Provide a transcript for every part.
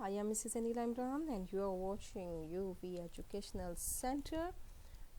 I am Mrs. Anila Imran and you are watching UV Educational Center.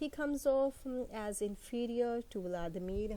He comes off as inferior to Vladimir,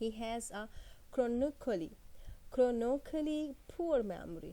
He has a chronically poor memory,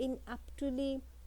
inaptly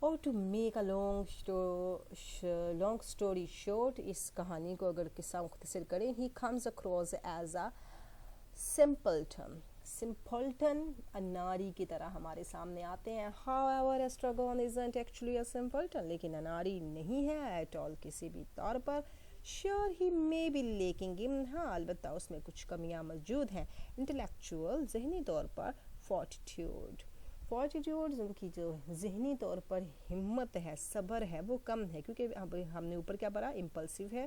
اور to make a long story short, اس کہانی کو اگر قصہ مختصر کریں، he comes across as a simpleton اناری کی طرح ہمارے سامنے آتے ہیں. however ایسٹراگون isn't actually a simpleton، لیکن اناری نہیں ہے ایٹ آل کسی بھی طور پر. sure he may be lacking in، ہاں البتہ اس میں کچھ کمیاں موجود ہیں. intellectual ذہنی طور پر، fortitude ان کی جو ذہنی طور پر ہمت ہے، صبر ہے، وہ کم ہے، کیونکہ ہم نے اوپر کیا پڑھا، امپلسیو ہے،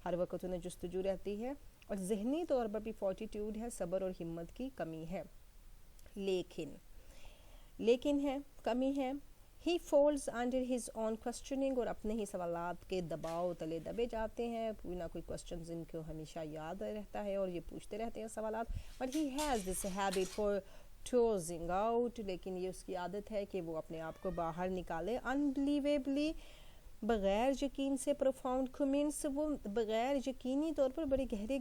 ہر وقت انہیں جستجو رہتی ہے، اور ذہنی طور پر بھی فورٹیٹیوڈ ہے، صبر اور ہمت کی کمی ہے. لیکن ہے، کمی ہے. ہی فولز انڈر ہز اون کوسچننگ، اور اپنے ہی سوالات کے دباؤ تلے دبے جاتے ہیں. کوئی نہ کوئی کوسچنز ان کو ہمیشہ یاد رہتا ہے اور یہ پوچھتے رہتے ہیں سوالات. But he has this habit for trousering out, لیکن یہ اس کی عادت ہے کہ وہ اپنے آپ کو باہر نکالے. انبلیویبلی، بغیر یقین سے. پروفاؤنڈ کمنٹس، وہ بغیر یقینی طور پر بڑے گہرے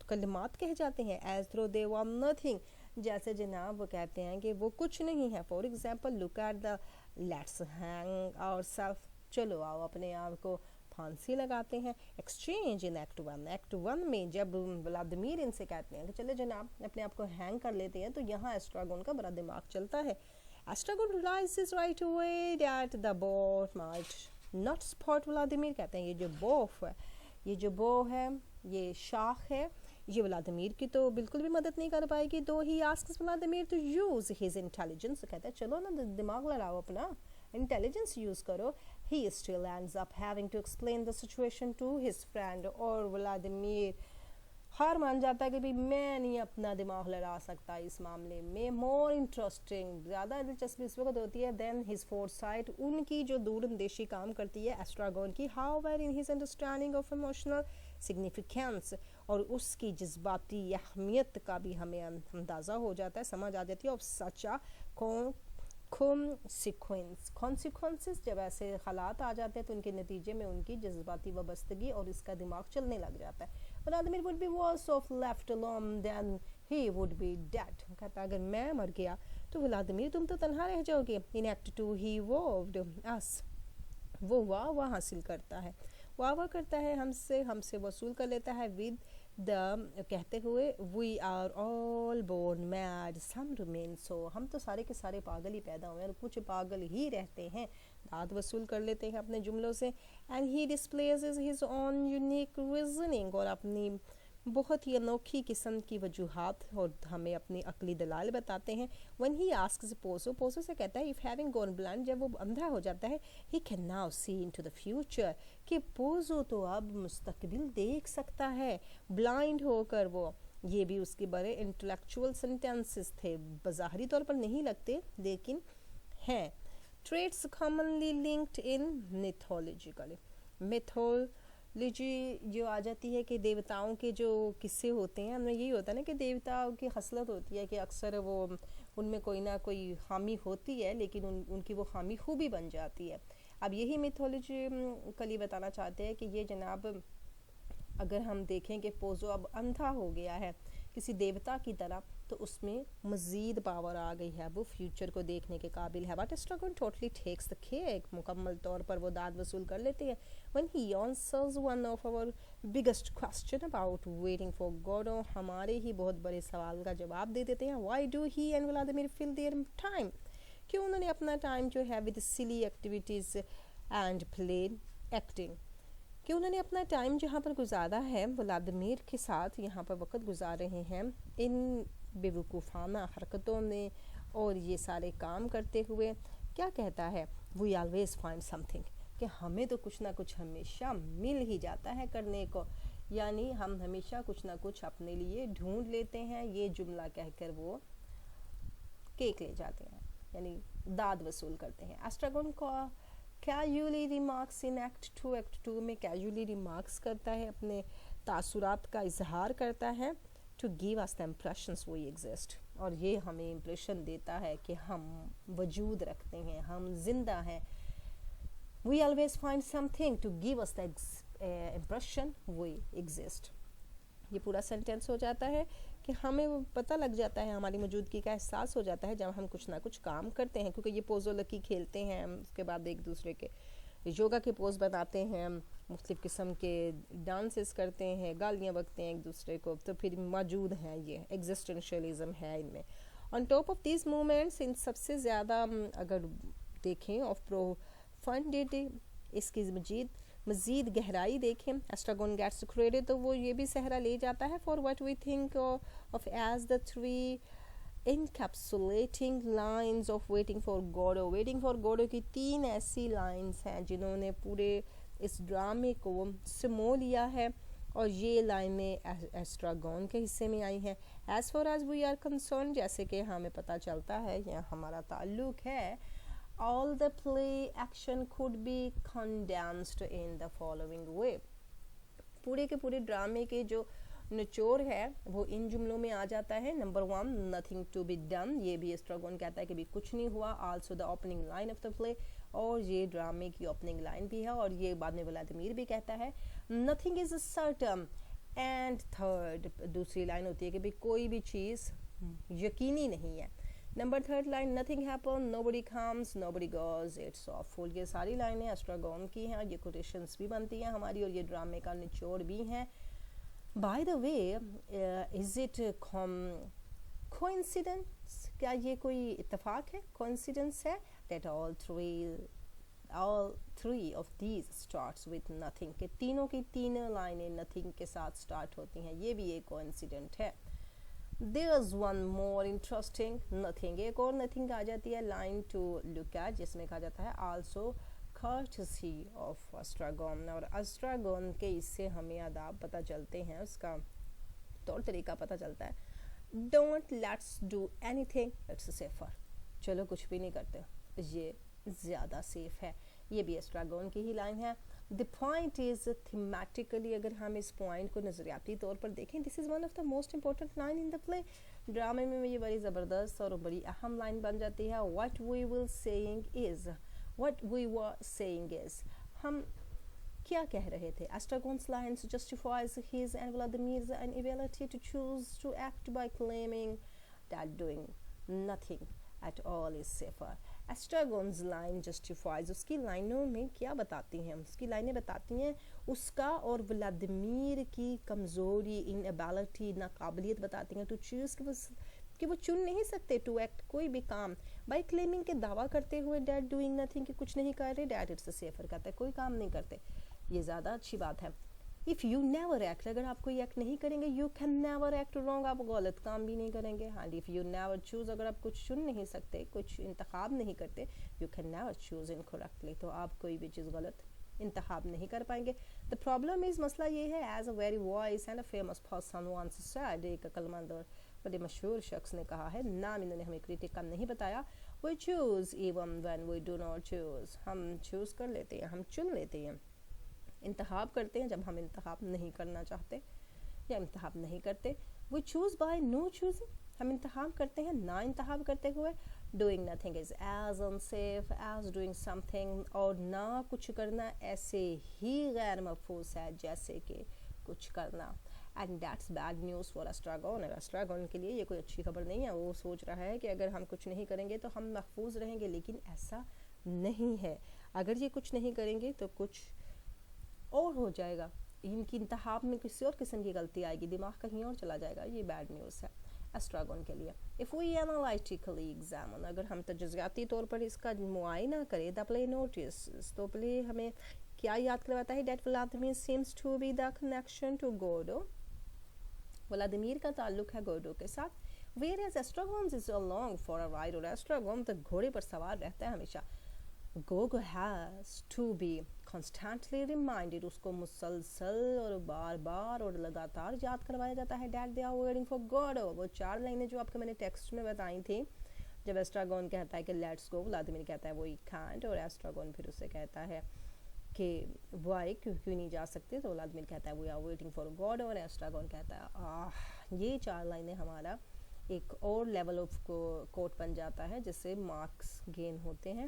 کلمات کہہ جاتے ہیں. ایز تھرو دے ور نتھنگ، جیسے جناب وہ کہتے ہیں کہ وہ کچھ نہیں ہے. For example look at the let's hang our self, چلو آؤ اپنے آپ کو پھانسی لگاتے ہیں. ایکسچینج ان ایکٹ 1، ایکٹ 1 میں جب ولادیمیر ان سے کہتے ہیں کہ چلے جناب اپنے آپ کو ہینگ کر لیتے ہیں، تو یہاں ایسٹراگون کا بڑا دماغ چلتا ہے. ایسٹراگون realizes right away that the boat might not support Vladimir. کہتے ہیں یہ جو بو ہے، یہ شاخ ہے، یہ ولادیمیر کی تو بالکل بھی مدد نہیں کر پائے گی. تو ہی asks Vladimir to use his intelligence، کہتا ہے چلو نا دماغ لڑاؤ، اپنا انٹیلیجنس یوز کرو. He still ends up having to explain the situation to his friend، اور ولادیمیر ہار مان جاتا ہے کہ بھی میں نہیں اپنا دماغ لڑا سکتا اس معاملے میں. مور انٹرسٹنگ، زیادہ دلچسپی اس وقت ہوتی ہے دین ہز فورسائٹ، ان کی جو دور اندیشی کام کرتی ہے ایسٹراگون کی. however in his understanding of emotional significance، اور اس کی جذباتی اہمیت کا بھی ہمیں اندازہ ہو جاتا ہے، سمجھ آ جاتی ہے. of such a consequences، جب ایسے حالات آ جاتے ہیں تو ان کے نتیجے میں ان کی جذباتی وابستگی اور اس کا دماغ چلنے لگ جاتا ہے. Vladimir would be worse off left alone than he would be dead، کہتا ہے اگر میں مر گیا تو ولادیمیر تم تو تنہا رہ جاؤ گے. in act 2 he wowed us، وہ واہ حاصل کرتا ہے، واہ کرتا ہے ہم سے وصول کر لیتا ہے. with the، کہتے ہوئے we are all born mad some remain so، ہم تو سارے کے سارے پاگل ہی پیدا ہوئے ہیں اور کچھ پاگل ہی رہتے ہیں. داد وصول کر لیتے ہیں اپنے جملوں سے. and he displays his own unique reasoning، اور اپنی بہت ہی انوکھی قسم کی وجوہات اور ہمیں اپنی عقلی دلائل بتاتے ہیں. when he asks پوزو سے کہتا ہے if having gone blind، جب وہ اندھا ہو جاتا ہے he can now see into the future، کہ پوزو تو اب مستقبل دیکھ سکتا ہے بلائنڈ ہو کر. وہ یہ بھی اس کے بڑے انٹلیکچوئل سینٹینسز تھے، بظاہری طور پر نہیں لگتے لیکن ہیں. traits commonly linked in mythology جو آ جاتی ہے کہ دیوتاؤں کے جو قصے ہوتے ہیں، ہمیں یہی ہوتا ہے نا کہ دیوتاؤں کی خصلت ہوتی ہے کہ اکثر وہ ان میں کوئی نہ کوئی خامی ہوتی ہے، لیکن ان کی وہ خامی خوبی بن جاتی ہے. اب یہی میتھولوجی کلی بتانا چاہتے ہیں کہ یہ جناب اگر ہم دیکھیں کہ پوزو اب اندھا ہو گیا ہے کسی دیوتا کی طرح، تو اس میں مزید پاور آ گئی ہے، وہ فیوچر کو دیکھنے کے قابل ہے. But Estragon totally takes the cake, مکمل طور پر وہ داد وصول کر لیتے ہیں. when he answers one of our biggest question about waiting for Godot، ہمارے ہی بہت بڑے سوال کا جواب دے دیتے ہیں. why do he and Vladimir fill their time، کیوں انہوں نے اپنا ٹائم جو ہے with silly activities and play acting، کہ انہوں نے اپنا ٹائم جہاں پر گزارا ہے ولادیمیر کے ساتھ، یہاں پر وقت گزار رہے ہیں ان بیوقوفانہ حرکتوں میں اور یہ سارے کام کرتے ہوئے. کیا کہتا ہے we always find something، کہ ہمیں تو کچھ نہ کچھ ہمیشہ مل ہی جاتا ہے کرنے کو، یعنی ہم ہمیشہ کچھ نہ کچھ اپنے لیے ڈھونڈ لیتے ہیں. یہ جملہ کہہ کر وہ کیک لے جاتے ہیں، یعنی داد وصول کرتے ہیں. ایسٹراگون کو کیجولی ریمارکس ان ایکٹ 2 میں کیجولی ریمارکس کرتا ہے، اپنے تاثرات کا اظہار کرتا ہے. To give us the impressions we exist, اور یہ ہمیں امپریشن دیتا ہے کہ ہم وجود رکھتے ہیں، ہم زندہ ہیں. We always find something to give us the impression we exist. یہ پورا سینٹینس ہو جاتا ہے کہ کہ ہمیں وہ پتہ لگ جاتا ہے, ہماری موجودگی کا احساس ہو جاتا ہے جب ہم کچھ نہ کچھ کام کرتے ہیں, کیونکہ یہ پوزو لکی کھیلتے ہیں, اس کے بعد ایک دوسرے کے یوگا کے پوز بناتے ہیں, مختلف قسم کے ڈانسز کرتے ہیں, گالیاں بکتے ہیں ایک دوسرے کو, تو پھر موجود ہیں, یہ ایگزسٹنشیلزم ہے ان میں. On top of these moments, ان سب سے زیادہ اگر دیکھیں آف پروفنڈیٹی, اس کی مزید گہرائی دیکھیں, ایسٹراگون گیٹس کریڈٹ, تو وہ یہ بھی صحرا لے جاتا ہے for what we think of as the 3 encapsulating lines of waiting for Godot. waiting for Godot کی 3 ایسی لائنز ہیں جنہوں نے پورے اس ڈرامے کو سمو لیا ہے, اور یہ لائنیں ایسٹراگون کے حصے میں آئی ہیں. as far as we are concerned, جیسے کہ ہمیں پتہ چلتا ہے یا ہمارا تعلق ہے, all the play action could be condensed in the following way. پورے کے پورے ڈرامے کے جو نچوڑ ہے وہ ان جملوں میں آ جاتا ہے. Number 1, nothing to be done, یہ بھی ایسٹراگون کہتا ہے کہ بھی کچھ نہیں ہوا. also the opening line of the play, اور یہ ڈرامے کی اوپننگ لائن بھی ہے, اور یہ بعد میں ولادیمیر بھی کہتا ہے. nothing is certain, and third, دوسری لائن ہوتی ہے کہ بھی کوئی بھی چیز یقینی نہیں ہے. Number 3 line, nothing happen, nobody comes, nobody goes, it's awful. یہ ساری لائنیں ایسٹراگون کی ہیں, یہ کوٹیشنز بھی بنتی ہیں ہماری, اور یہ ڈرامے کا نچوڑ بھی ہیں. By the way, is it coincidence, کیا یہ کوئی اتفاق ہے, coincidence ہے, that all three of these starts with nothing, کہ تینوں کی تینوں لائنیں nothing کے ساتھ سٹارٹ ہوتی ہیں, یہ بھی ایک coincident ہے. There's one more interesting nothing, ایک اور nothing آ جاتی ہے line to look at, جس میں کہا جاتا ہے also courtesy of Astragon, اور Astragon کے اس سے ہمیں آداب پتہ چلتے ہیں, اس کا طور طریقہ پتہ چلتا ہے. Don't let's do anything, it's safer, چلو کچھ بھی نہیں کرتے, یہ زیادہ سیف ہے. یہ بھی ایسٹراگون کی ہی لائن ہے. The point is thematically, اگر ہم اس پوائنٹ کو نظریاتی طور پر دیکھیں, this is one of the most important line in the play. ڈرامے میں یہ بڑی زبردست اور بڑی اہم لائن بن جاتی ہے. What we were saying is, ہم کیا کہہ رہے تھے. Astragon's lines justifies his and Vladimir's inability to choose to act by claiming that doing nothing at all is safer. Astragon's line justifies, اس کی لائنوں میں کیا بتاتی ہیں, اس کی لائنیں بتاتی ہیں اس کا اور ولادیمیر کی کمزوری, inability, ناقابلیت بتاتی ہیں to choose, کہ وہ چن نہیں سکتے to act, کوئی بھی کام, by claiming کے دعویٰ کرتے ہوئے that doing nothing, کہ کچھ نہیں کر رہے, that it's safer, کہتا ہے کوئی کام نہیں کرتے, یہ زیادہ اچھی بات ہے. if you never act, اگر آپ کوئی ایکٹ نہیں کریں گے, you can never act wrong, آپ غلط کام بھی نہیں کریں گے. and if you never choose, اگر آپ کچھ چن نہیں سکتے, کچھ انتخاب نہیں کرتے, you can never choose incorrectly, تو آپ کوئی بھی چیز غلط انتخاب نہیں کر پائیں گے. the problem is, مسئلہ یہ ہے, as a very wise and a famous person once said, ایک عقلمند اور بڑے مشہور شخص نے کہا ہے, نام انہوں نے ہمیں کریٹک کا نہیں بتایا, we choose even when we do not choose, ہم چوز کر لیتے ہیں, ہم چن لیتے ہیں, انتخاب کرتے ہیں جب ہم انتخاب نہیں کرنا چاہتے یا انتخاب نہیں کرتے. we choose by no choosing, ہم انتخاب کرتے ہیں نہ انتخاب کرتے ہوئے. doing nothing is as unsafe as doing something, اور نہ کچھ کرنا ایسے ہی غیر محفوظ ہے جیسے کہ کچھ کرنا. and that's bad news for Astragon, اور Astragon کے لیے یہ کوئی اچھی خبر نہیں ہے. وہ سوچ رہا ہے کہ اگر ہم کچھ نہیں کریں گے تو ہم محفوظ رہیں گے, لیکن ایسا نہیں ہے. اگر یہ کچھ نہیں کریں گے تو کچھ اور ہو جائے گا, ان کی انتخاب میں کسی اور قسم کی غلطی آئے گی, دماغ کہیں اور چلا جائے گا. یہ بیڈ نیوز ہے ایسٹراگون کے لیے. if we analytically examine, اگر ہم تجزیاتی طور پر اس کا معائنہ کریں, the play notices, تو play ہمیں کیا یاد کرواتا ہے, that Vladimir seems to be the connection to Godot, Vladimir کا تعلق ہے گوڈو کے ساتھ. whereas Astragon is along for a ride, اور Astragon تو گھوڑے پر سوار رہتا ہے ہمیشہ. Gogo has to be constantly reminded, اس کو مسلسل اور بار بار اور لگاتار یاد کروایا جاتا ہے that they are waiting for Godot. وہ 4 لائنیں جو آپ کو میں نے ٹیکسٹ میں بتائی تھیں, جب ایسٹراگون کہتا ہے کہ لیٹس گو, ولادیمیر کہتا ہے وہ can't, اور ایسٹراگون پھر اسے کہتا ہے کہ why, کیوں نہیں جا سکتے, تو ولادیمیر کہتا ہے we are waiting for Godot, اور ایسٹراگون کہتا ہے یہ 4 لائنیں ہمارا ایک اور لیول آف کوٹ بن جاتا ہے جس سے مارکس گین ہوتے ہیں.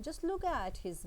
Just look at his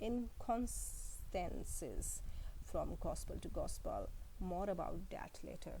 inconsistences from gospel to gospel, more about that later।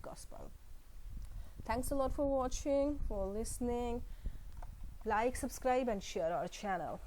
gospel। Thanks a lot for watching, for listening, like, subscribe and share our channel।